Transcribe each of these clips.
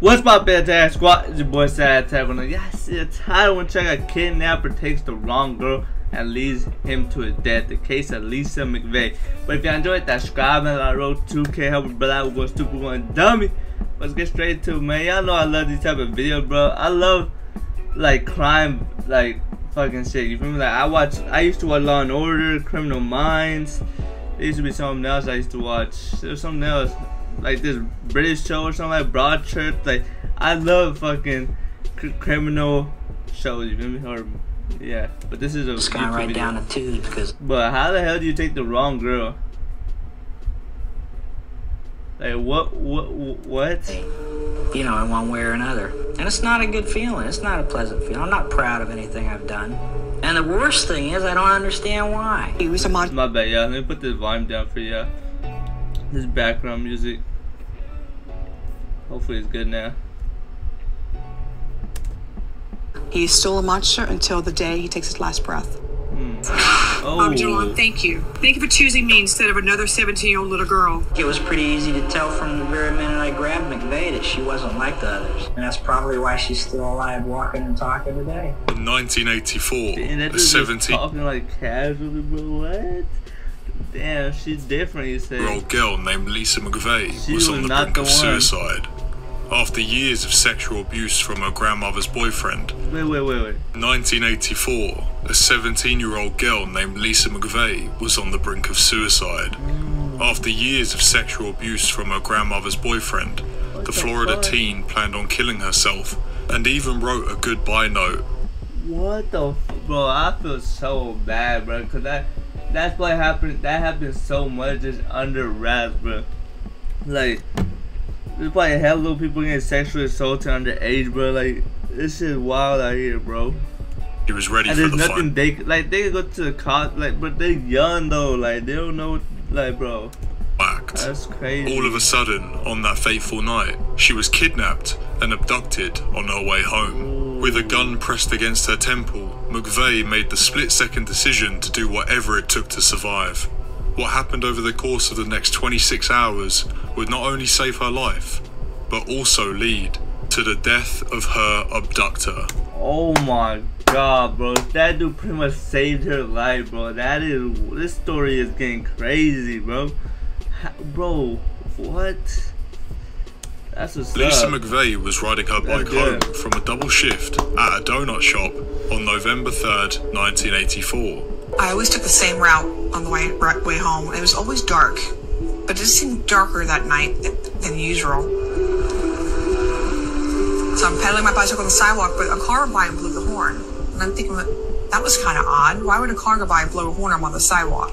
What's up, Attack Squad? It's your boy SatAttack. When y'all see a title, when check out Kidnapper takes the wrong girl and leads him to his death. The case of Lisa McVey. But if y'all enjoyed that, subscribe and I wrote 2K. Help me, brother. We're going stupid, we're going dummy. Let's get straight to it, man. Y'all know I love these type of videos, bro. I love like crime, like fucking shit. You feel me? Like I used to watch Law and Order, Criminal Minds. There used to be something else I used to watch. There's something else. Like this British show or something like Broadchurch. Like I love fucking criminal shows, you feel me? Or yeah, but this is a just gonna write down a tube because. But how the hell do you take the wrong girl? Like what? You know, in one way or another, and it's not a good feeling. It's not a pleasant feeling. I'm not proud of anything I've done, and the worst thing is I don't understand why. He was a monster. My bad, yeah. Let me put this volume down for you. This background music. Hopefully it's good now. He is still a monster until the day he takes his last breath. Oh. John, thank you. Thank you for choosing me instead of another 17-year-old little girl. It was pretty easy to tell from the very minute I grabbed McVey that she wasn't like the others. And that's probably why she's still alive, walking and talking today. In 1984, Damn, that a dude 17 talking like casually, bro. What? Damn, she's different, you say. year-old girl named Lisa McVey She was was on the not brink the of one. suicide after years of sexual abuse from her grandmother's boyfriend. Wait. In 1984, a 17-year-old girl named Lisa McVey was on the brink of suicide. After years of sexual abuse from her grandmother's boyfriend, the Florida teen planned on killing herself and even wrote a goodbye note. What the bro, I feel so bad, bro, cause that's what happened. That happened so much just under wraps, bro. Like there's probably hell little people getting sexually assaulted underage, bro. Like this shit wild out here, bro. She was ready And for there's the nothing they could go to the cops, like, but they're young though, like they don't know, like, bro. act. That's crazy. All of a sudden, on that fateful night, she was kidnapped and abducted on her way home. With a gun pressed against her temple, McVey made the split-second decision to do whatever it took to survive. What happened over the course of the next 26 hours would not only save her life, but also lead to the death of her abductor. Oh my god, bro. That dude pretty much saved her life, bro. This story is getting crazy, bro. Bro, what? That's what's Lisa up. McVey was riding her bike home from a double shift at a donut shop on November 3rd, 1984. I always took the same route on the way home. It was always dark, but it just seemed darker that night than usual. So I'm pedaling my bicycle on the sidewalk, but a car went by and blew the horn. And I'm thinking, that was kind of odd. Why would a car go by and blow a horn on the sidewalk?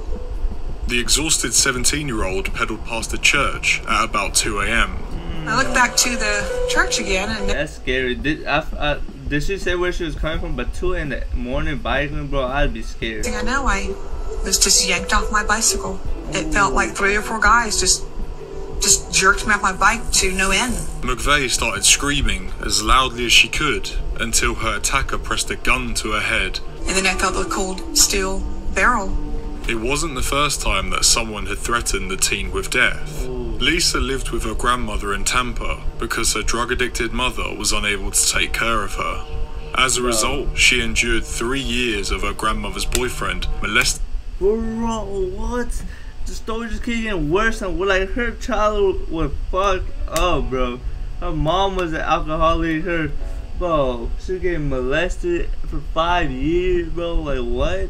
The exhausted 17-year-old pedaled past a church at about 2 a.m. I looked back to the church again, and That's scary. Did she say where she was coming from? But 2 in the morning biking, bro, I'd be scared. I know I was just yanked off my bicycle. It felt like 3 or 4 guys just jerked me off my bike to no end. McVey started screaming as loudly as she could until her attacker pressed a gun to her head. And then I felt the cold steel barrel. It wasn't the first time that someone had threatened the teen with death. Lisa lived with her grandmother in Tampa because her drug-addicted mother was unable to take care of her. As a result, she endured 3 years of her grandmother's boyfriend molesting. Bro, what? The story just keeps getting worse and like her childhood was fucked up, bro. Her mom was an alcoholic. Bro, she was getting molested for 5 years, bro. Like what?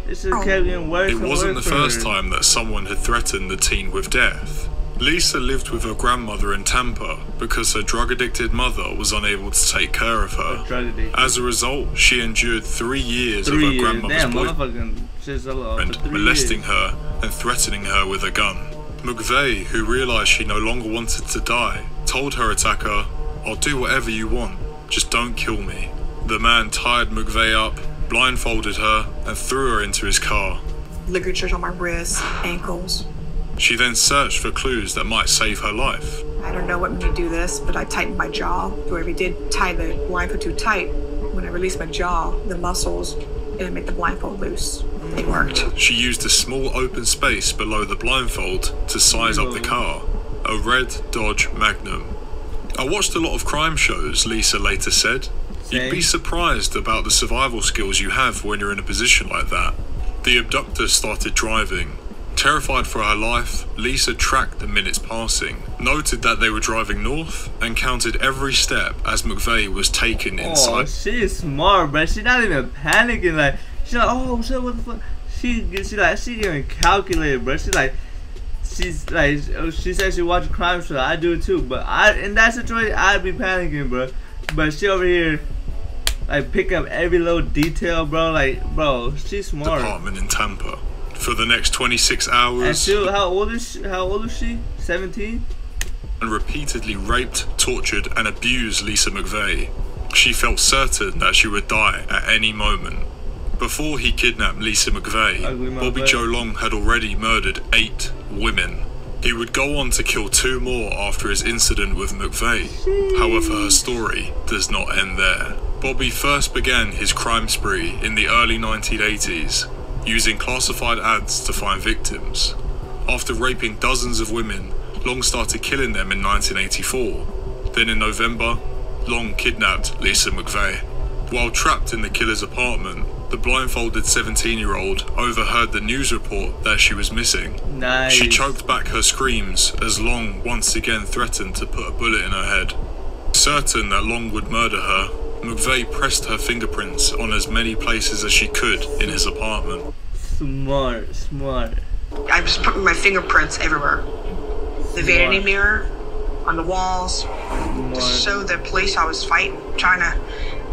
It just kept getting worse. It wasn't the first time that someone had threatened the teen with death. Lisa lived with her grandmother in Tampa because her drug-addicted mother was unable to take care of her. As a result, she endured 3 years of her grandmother's boyfriend molesting her and threatening her with a gun. McVey, who realized she no longer wanted to die, told her attacker, "I'll do whatever you want, just don't kill me." The man tied McVey up, blindfolded her, and threw her into his car. Ligatures on my wrists, ankles. She then searched for clues that might save her life. I don't know what made me do this, but I tightened my jaw. Whoever did tie the blindfold too tight, when I released my jaw, the muscles didn't make the blindfold loose. They worked. She used a small open space below the blindfold to size up the car, a red Dodge Magnum. "I watched a lot of crime shows," Lisa later said. "You'd be surprised about the survival skills you have when you're in a position like that." The abductor started driving. Terrified for her life, Lisa tracked the minutes passing, noted that they were driving north, and counted every step as McVey was taken inside. Oh, she's smart, bro. She's not even panicking. Like, she's like, oh shit, what the fuck? She even calculated, bro. She said she watched a crime show. I do it too, but in that situation, I'd be panicking, bro. But she over here, like, picking up every little detail, bro. Like, bro, she's smart. Apartment in Tampa. For the next 26 hours. And how old is she? 17? And repeatedly raped, tortured, and abused Lisa McVey. She felt certain that she would die at any moment. Before he kidnapped Lisa McVey, Bobby Joe Long had already murdered 8 women. He would go on to kill 2 more after his incident with McVey. However, her story does not end there. Bobby first began his crime spree in the early 1980s, using classified ads to find victims. After raping dozens of women, Long started killing them in 1984. Then in November, Long kidnapped Lisa McVey. While trapped in the killer's apartment, the blindfolded 17-year-old overheard the news report that she was missing. Nice. She choked back her screams as Long once again threatened to put a bullet in her head. Certain that Long would murder her, McVey pressed her fingerprints on as many places as she could in his apartment. Smart. I was putting my fingerprints everywhere. The vanity mirror, on the walls, to show the police I was fighting, trying to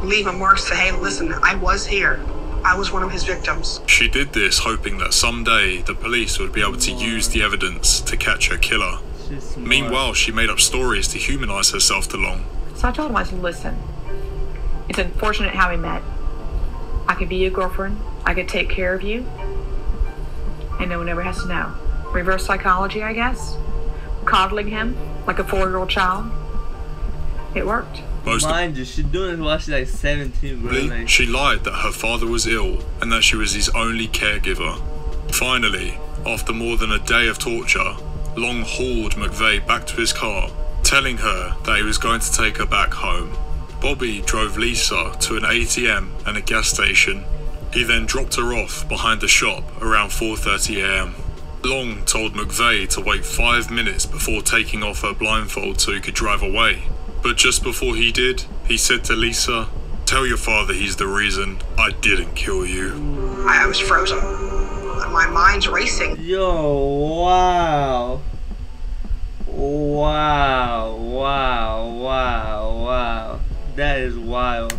leave a mark, say, hey, listen, I was here. I was one of his victims. She did this hoping that someday the police would be able to use the evidence to catch her killer. Meanwhile, she made up stories to humanize herself to Long. So I told him, I said, listen, it's unfortunate how we met. I could be your girlfriend. I could take care of you. And no one ever has to know. Reverse psychology, I guess. Coddling him like a 4-year-old child. It worked. Mind you, she's doing it while she's like 17, bro. Like, she lied that her father was ill and that she was his only caregiver. Finally, after more than a day of torture, Long hauled McVey back to his car, telling her that he was going to take her back home. Bobby drove Lisa to an ATM and a gas station. He then dropped her off behind the shop around 4:30 AM. Long told McVey to wait 5 minutes before taking off her blindfold so he could drive away. But just before he did, he said to Lisa, "Tell your father he's the reason I didn't kill you." I was frozen. My mind's racing. Yo, wow. That is wild.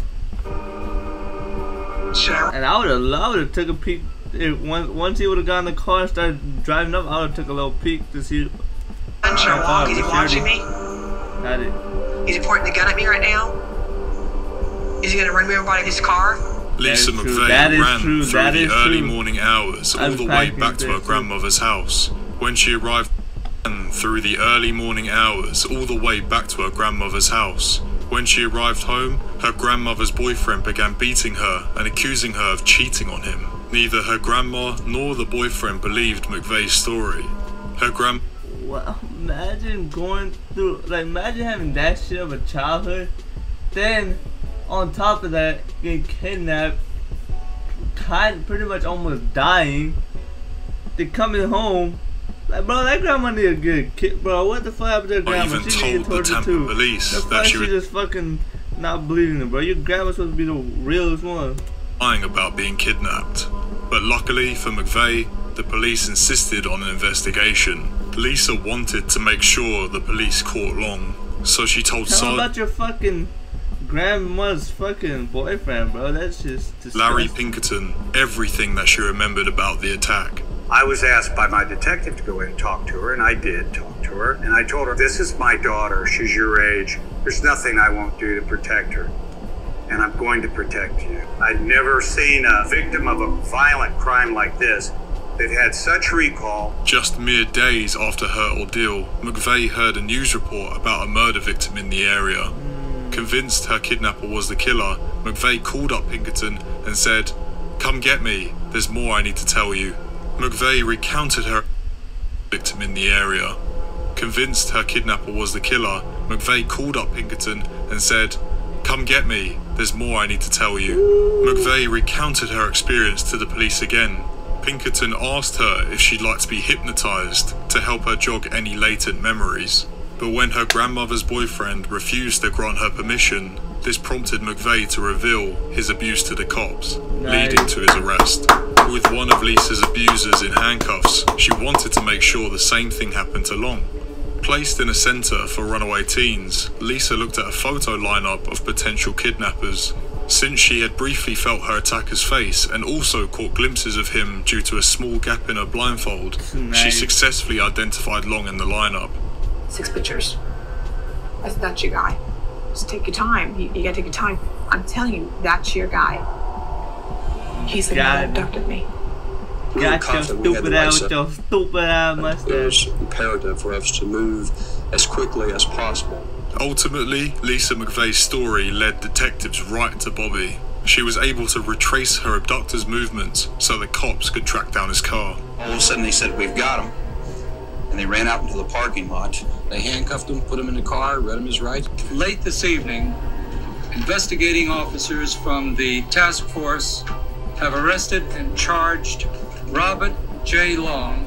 Sure. And I would have took a peek. Once he would have gotten in the car and started driving up, I would have took a little peek to see. Sure, Long, is he watching me? Got it. Is he pointing the gun at me right now? Is he going to run me over by his car? Lisa McVey ran through the early morning hours all the way back to her grandmother's house. When she arrived, through the early morning hours all the way back to her grandmother's house. When she arrived home, her grandmother's boyfriend began beating her and accusing her of cheating on him. Neither her grandma nor the boyfriend believed McVey's story. Well, imagine going through, imagine having that shit of a childhood, then on top of that, getting kidnapped, pretty much almost dying, then coming home. Like, bro, that grandma need a good kid, bro. What the fuck happened to her grandma? She needed torture too. That's why she just fucking not believing it, bro. Your grandma's supposed to be the realest one. Lying about being kidnapped. But luckily for McVey, the police insisted on an investigation. Lisa wanted to make sure the police caught Long, so she told Tell about your fucking grandma's fucking boyfriend, bro. That's just disgusting. Larry Pinkerton everything that she remembered about the attack. I was asked by my detective to go in and talk to her, and I did talk to her. And I told her, this is my daughter. She's your age. There's nothing I won't do to protect her. And I'm going to protect you. I'd never seen a victim of a violent crime like this that had such recall. Just mere days after her ordeal, McVey heard a news report about a murder victim in the area. Convinced her kidnapper was the killer, McVey called up Pinkerton and said, "Come get me. There's more I need to tell you." McVey recounted her victim in the area. Convinced her kidnapper was the killer, McVey called up Pinkerton and said, "Come get me, there's more I need to tell you." McVey recounted her experience to the police again. Pinkerton asked her if she'd like to be hypnotized to help her jog any latent memories. But when her grandmother's boyfriend refused to grant her permission, this prompted McVey to reveal his abuse to the cops, leading to his arrest. With one of Lisa's abusers in handcuffs, she wanted to make sure the same thing happened to Long. Placed in a center for runaway teens, Lisa looked at a photo lineup of potential kidnappers. Since she had briefly felt her attacker's face and also caught glimpses of him due to a small gap in her blindfold, she successfully identified Long in the lineup. 6 pictures. That's your guy. Just take your time. You gotta take your time. I'm telling you, that's your guy. He's the guy that abducted me. Got your stupid ass with your stupid ass mustache. It was imperative for us to move as quickly as possible. Ultimately, Lisa McVey's story led detectives right to Bobby. She was able to retrace her abductor's movements so the cops could track down his car. All of a sudden they said, "We've got him." And they ran out into the parking lot. They handcuffed him, put him in the car, read him his rights. Late this evening, investigating officers from the task force have arrested and charged Robert J. Long.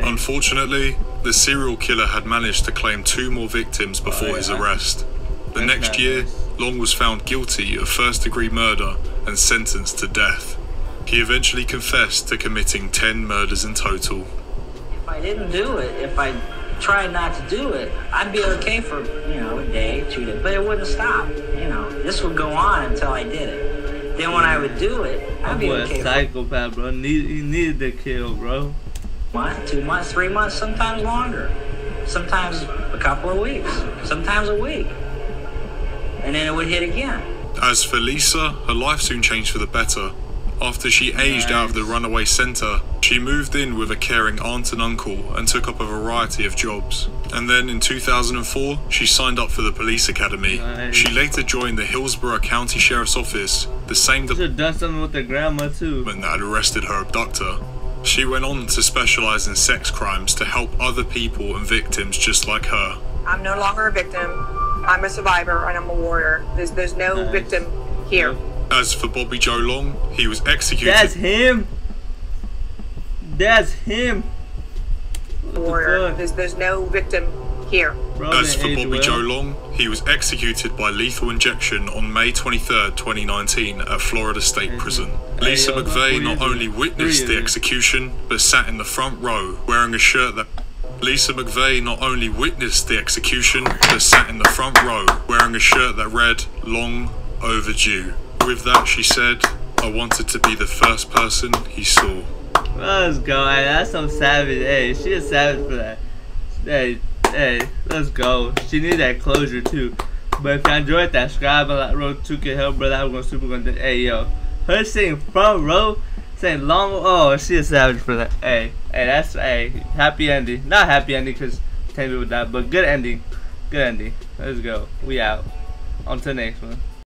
Unfortunately, the serial killer had managed to claim 2 more victims before his arrest. The next year, Long was found guilty of first-degree murder and sentenced to death. He eventually confessed to committing 10 murders in total. If I didn't do it, if I tried not to do it, I'd be okay for, a day, 2 days, but it wouldn't stop. This would go on until I did it. Then when I would do it, I'd be okay. A psychopath, bro. He needed to kill, bro. 1, 2 months, 3 months, sometimes longer. Sometimes a couple of weeks. Sometimes a week. And then it would hit again. As for Lisa, her life soon changed for the better. After she aged out of the runaway center, she moved in with a caring aunt and uncle and took up a variety of jobs. And then in 2004, she signed up for the police academy. She later joined the Hillsborough County Sheriff's Office, the same department done something with their grandma too, that had arrested her abductor. She went on to specialize in sex crimes to help other people and victims just like her. I'm no longer a victim. I'm a survivor and I'm a warrior. There's no victim here. As for Bobby Joe Long, he was executed. That's him. That's him. Warrior. There's no victim here. As for Bobby Joe Long, he was executed by lethal injection on May 23rd, 2019 at Florida State Prison. Lisa McVey not only witnessed the execution, but sat in the front row wearing a shirt that... Lisa McVey not only witnessed the execution, but sat in the front row wearing a shirt that read, "Long overdue." With that, she said, "I wanted to be the first person he saw." Let's go, hey, that's some savage. Hey, she is savage for that. Hey, let's go. She needed that closure too. But if you enjoyed that, subscribe and like road 2K help, brother. I'm going super good. Hey, yo, her sitting front row, saying long. Oh, she is savage for that. Hey, that's happy ending. Not happy ending because 10 people died, but good ending. Good ending. Let's go. We out. On to the next one.